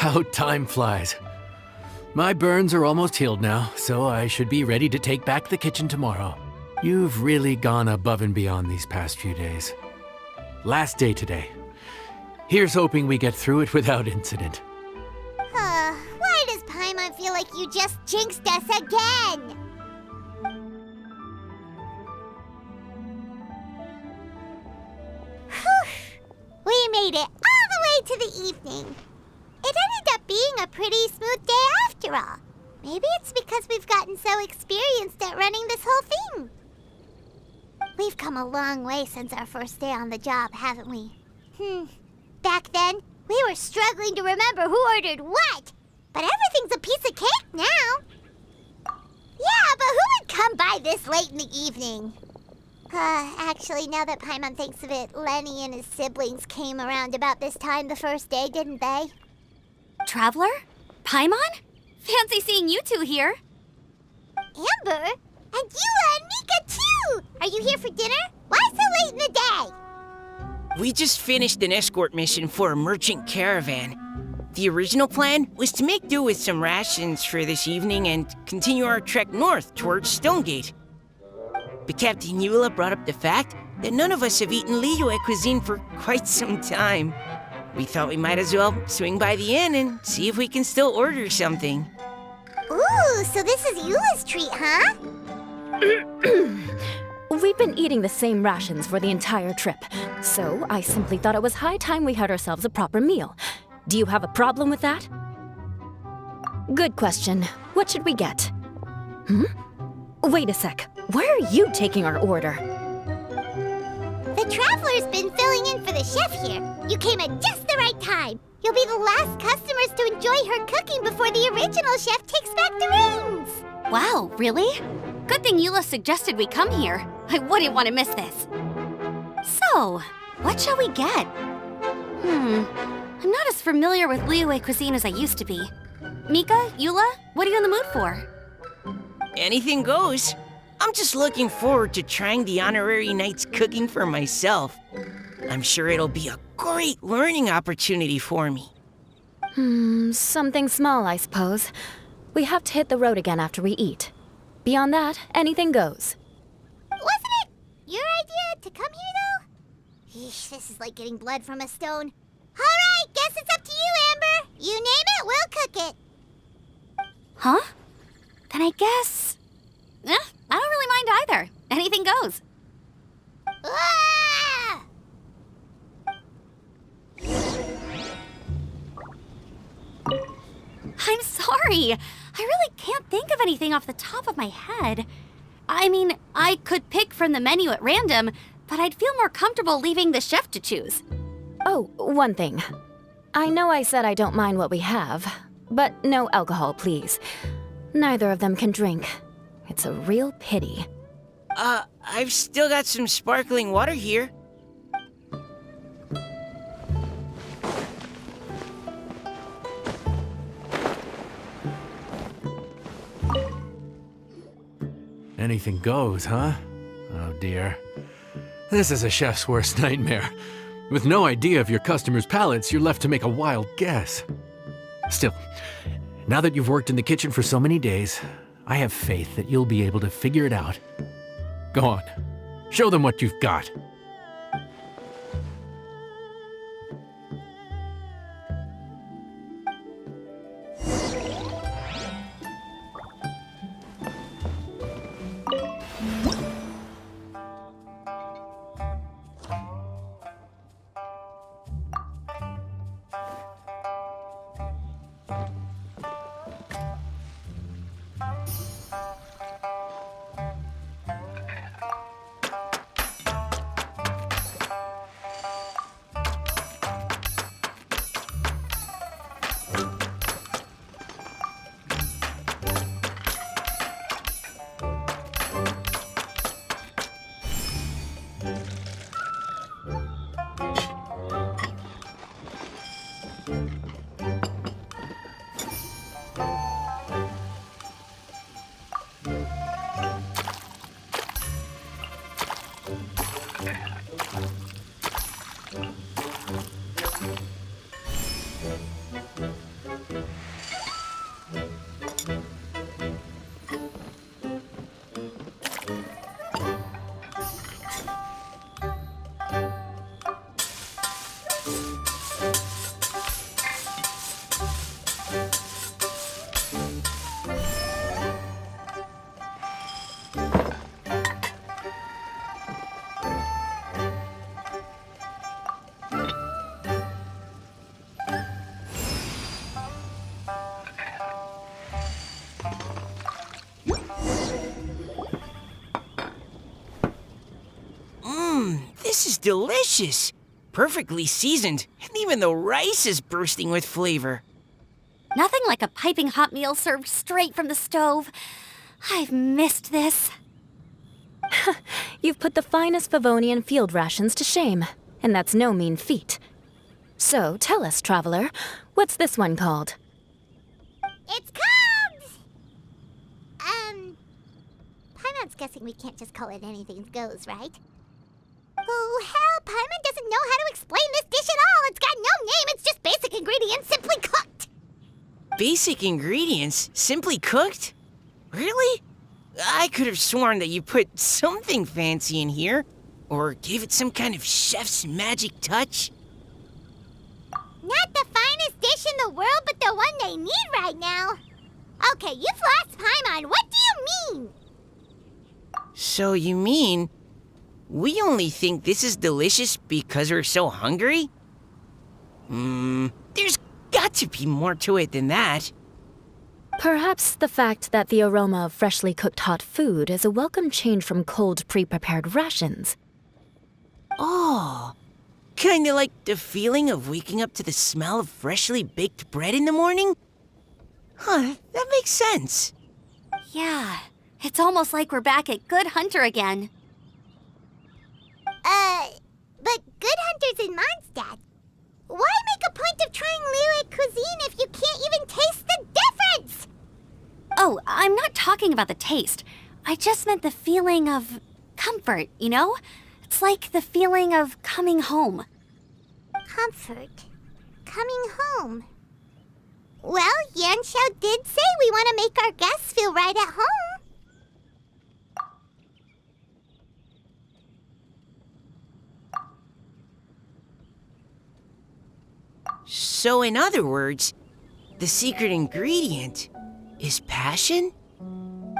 How time flies. My burns are almost healed now, so I should be ready to take back the kitchen tomorrow. You've really gone above and beyond these past few days. Last day today. Here's hoping we get through it without incident. Why does Paimon feel like you just jinxed us again? We made it all the way to the evening. It ended up being a pretty smooth day after all. Maybe it's because we've gotten so experienced at running this whole thing. We've come a long way since our first day on the job, haven't we? Back then, we were struggling to remember who ordered what. But everything's a piece of cake now. Yeah, but who would come by this late in the evening? Actually, now that Paimon thinks of it, Lenny and his siblings came around about this time the first day, didn't they? Traveler? Paimon? Fancy seeing you two here. Amber? And Eula and Mika, too! Are you here for dinner? Why so late in the day? We just finished an escort mission for a merchant caravan. The original plan was to make do with some rations for this evening and continue our trek north towards Stonegate. But Captain Eula brought up the fact that none of us have eaten Liyue cuisine for quite some time. We thought we might as well swing by the inn and see if we can still order something. Ooh, so this is Eula's treat, huh? We've been eating the same rations for the entire trip, so I simply thought it was high time we had ourselves a proper meal. Do you have a problem with that? Good question. What should we get? Wait a sec. Where are you taking our order? The Traveler's been filling in for the chef here. You came at just the right time. You'll be the last customers to enjoy her cooking before the original chef takes back the reins. Wow, really? Good thing Eula suggested we come here. I wouldn't want to miss this. So, what shall we get? I'm not as familiar with Liyue cuisine as I used to be. Mika, Eula, what are you in the mood for? Anything goes. I'm just looking forward to trying the honorary knight's cooking for myself. I'm sure it'll be a great learning opportunity for me. Something small, I suppose. We have to hit the road again after we eat. Beyond that, anything goes. Wasn't it your idea to come here, though? Eesh, this is like getting blood from a stone. All right, guess it's up to you, Amber. You name it, we'll cook it. Huh? Then I guess... I don't really mind either. Anything goes. Ah! I'm sorry. I really can't think of anything off the top of my head. I mean, I could pick from the menu at random, but I'd feel more comfortable leaving the chef to choose. Oh, one thing. I know I said I don't mind what we have, but no alcohol, please. Neither of them can drink. It's a real pity. I've still got some sparkling water here. Anything goes, huh? Oh dear. This is a chef's worst nightmare. With no idea of your customers' palates, you're left to make a wild guess. Still, now that you've worked in the kitchen for so many days, I have faith that you'll be able to figure it out. Go on, show them what you've got. delicious! Perfectly seasoned, and even the rice is bursting with flavor. Nothing like a piping hot meal served straight from the stove. I've missed this. You've put the finest Favonian field rations to shame, and that's no mean feat. So, tell us, traveler, what's this one called? It's called... Paimon's guessing we can't just call it anything goes, right? Oh, hell, Paimon doesn't know how to explain this dish at all. It's got no name, it's just basic ingredients simply cooked. Basic ingredients? Simply cooked? Really? I could have sworn that you put something fancy in here, or gave it some kind of chef's magic touch. Not the finest dish in the world, but the one they need right now. Okay, you've lost Paimon. What do you mean? So you mean we only think this is delicious because we're so hungry? There's got to be more to it than that. Perhaps the fact that the aroma of freshly cooked hot food is a welcome change from cold, pre-prepared rations. Oh, kinda like the feeling of waking up to the smell of freshly baked bread in the morning? Huh, that makes sense. Yeah, it's almost like we're back at Good Hunter again. But Good Hunter's in Mondstadt. Why make a point of trying Liyue cuisine if you can't even taste the difference? Oh, I'm not talking about the taste. I just meant the feeling of comfort, you know? It's like the feeling of coming home. Comfort. Coming home. Well, Yanxiao did say we want to make our guests feel right at home. So in other words, the secret ingredient is passion?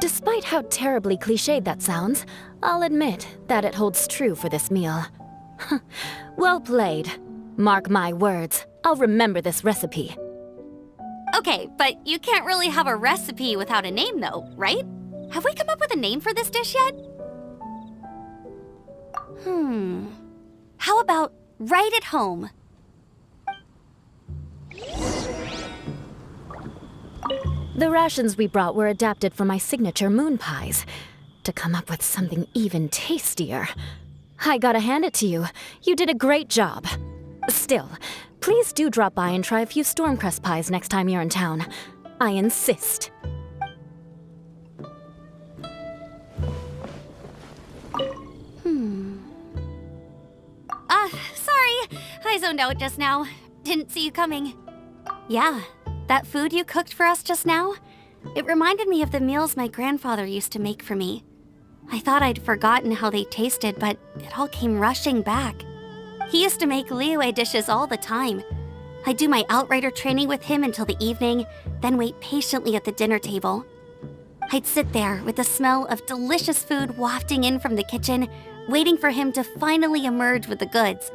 Despite how terribly cliched that sounds, I'll admit that it holds true for this meal. Well played. Mark my words, I'll remember this recipe. Okay, but you can't really have a recipe without a name though, right? Have we come up with a name for this dish yet? How about right at home? The rations we brought were adapted for my signature moon pies. To come up with something even tastier. I gotta hand it to you. You did a great job. Still, please do drop by and try a few Stormcrest pies next time you're in town. I insist. Sorry. I zoned out just now. Didn't see you coming. Yeah, that food you cooked for us just now? It reminded me of the meals my grandfather used to make for me. I thought I'd forgotten how they tasted, but it all came rushing back. He used to make Liyue dishes all the time. I'd do my outrider training with him until the evening, then wait patiently at the dinner table. I'd sit there with the smell of delicious food wafting in from the kitchen, waiting for him to finally emerge with the goods.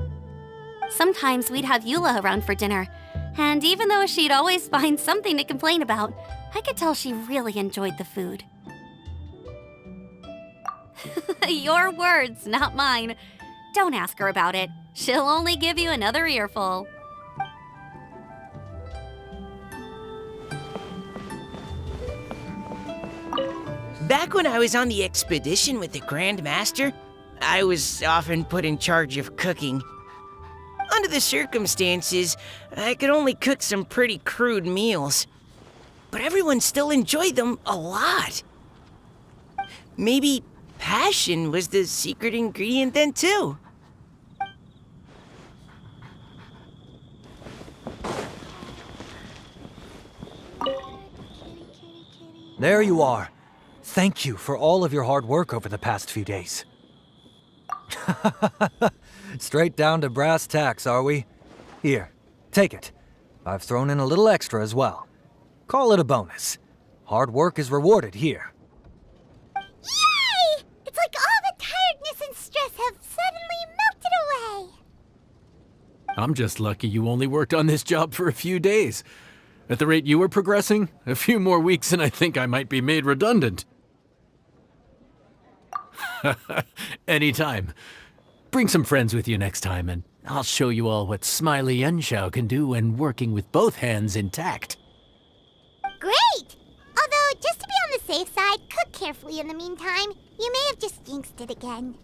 Sometimes we'd have Eula around for dinner, and even though she'd always find something to complain about, I could tell she really enjoyed the food. Your words, not mine. Don't ask her about it. She'll only give you another earful. Back when I was on the expedition with the Grand Master, I was often put in charge of cooking. Under the circumstances, I could only cook some pretty crude meals. But everyone still enjoyed them a lot. Maybe passion was the secret ingredient then, too. There you are. Thank you for all of your hard work over the past few days. Straight down to brass tacks, are we? Here, take it. I've thrown in a little extra as well. Call it a bonus. Hard work is rewarded here. Yay! It's like all the tiredness and stress have suddenly melted away. I'm just lucky you only worked on this job for a few days. At the rate you were progressing, a few more weeks and I think I might be made redundant. Anytime. Bring some friends with you next time, and I'll show you all what Smiley Yenshao can do when working with both hands intact. Great! Although, just to be on the safe side, cook carefully in the meantime. You may have just jinxed it again.